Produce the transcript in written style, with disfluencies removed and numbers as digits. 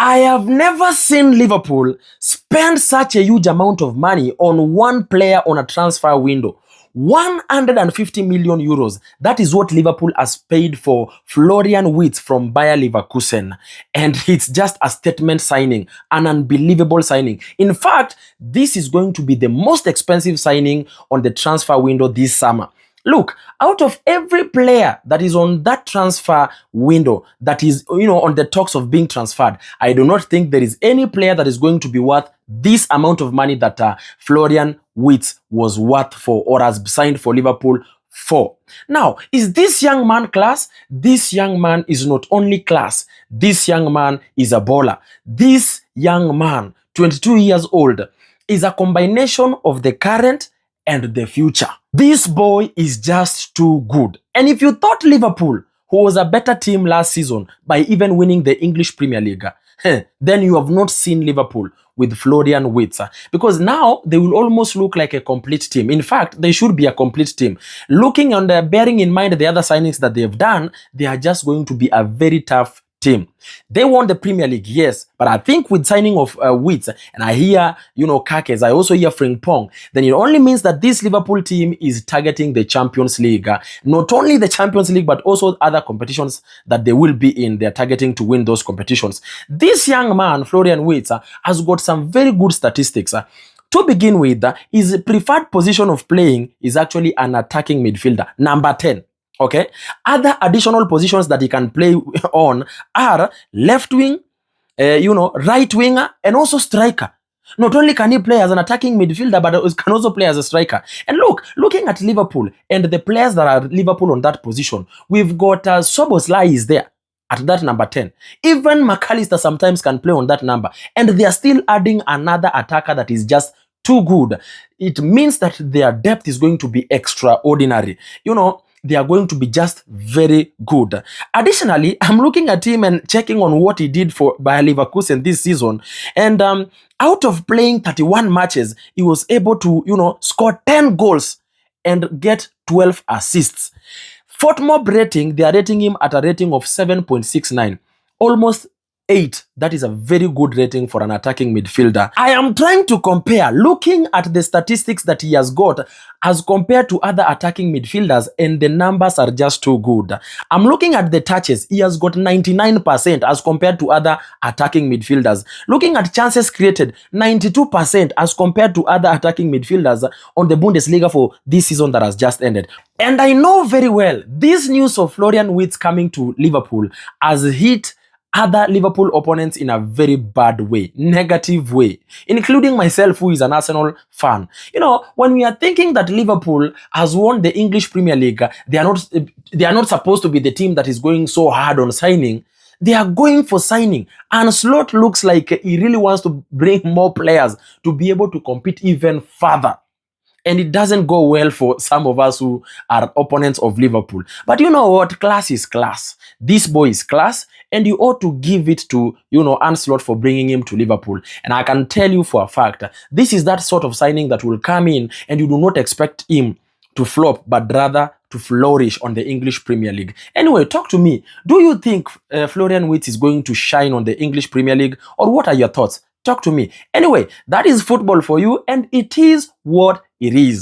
I have never seen Liverpool spend such a huge amount of money on one player on a transfer window. 150 million euros. That is what Liverpool has paid for Florian Wirtz from Bayer Leverkusen. And it's just a statement signing, an unbelievable signing. In fact, this is going to be the most expensive signing on the transfer window this summer. Look, out of every player that is on that transfer window that is, on the talks of being transferred, I do not think there is any player that is going to be worth this amount of money that Florian Wirtz was worth for or has signed for Liverpool for. Now, is this young man class? This young man is not only class. This young man is a baller. This young man, 22 years old, is a combination of the current and the future. This boy is just too good. And if you thought Liverpool, who was a better team last season by even winning the English Premier League, then you have not seen Liverpool with Florian Wirtz, because now they will almost look like a complete team. In fact, they should be a complete team. Looking on bearing in mind the other signings that they've done, they are just going to be a very tough team. They won the Premier League, yes, but I think with signing of Wirtz, and I hear, Kakes, I also hear Frimpong, then it only means that this Liverpool team is targeting the Champions League. Not only the Champions League, but also other competitions that they will be in. They're targeting to win those competitions. This young man, Florian Wirtz, has got some very good statistics. To begin with, his preferred position of playing is actually an attacking midfielder, number 10. Okay, other additional positions that he can play on are left wing, right winger, and also striker. Not only can he play as an attacking midfielder, but he can also play as a striker. And looking at Liverpool and the players that are Liverpool on that position, we've got Szoboszlai is there at that number 10. Even McAllister sometimes can play on that number. And they are still adding another attacker that is just too good. It means that their depth is going to be extraordinary. They are going to be just very good. Additionally, I'm looking at him and checking on what he did for Bayer Leverkusen this season. And out of playing 31 matches, he was able to, score 10 goals and get 12 assists. Fortmob rating, they are rating him at a rating of 7.69. Almost 8. That is a very good rating for an attacking midfielder. I am trying to compare, looking at the statistics that he has got as compared to other attacking midfielders, and the numbers are just too good. I'm looking at the touches. He has got 99% as compared to other attacking midfielders. Looking at chances created, 92% as compared to other attacking midfielders on the Bundesliga for this season that has just ended. And I know very well this news of Florian Wirtz coming to Liverpool has hit other Liverpool opponents in a very bad way, negative way, including myself, who is an Arsenal fan. When we are thinking that Liverpool has won the English Premier League, they are not supposed to be the team that is going so hard on signing. They are going for signing, and Slot looks like he really wants to bring more players to be able to compete even further. And it doesn't go well for some of us who are opponents of Liverpool. But you know what? Class is class. This boy is class, and you ought to give it to, Anslot for bringing him to Liverpool. And I can tell you for a fact, this is that sort of signing that will come in and you do not expect him to flop, but rather to flourish on the English Premier League. Anyway, talk to me. Do you think Florian Wirtz is going to shine on the English Premier League, or what are your thoughts? Talk to me. Anyway, that is football for you, and it is what it is.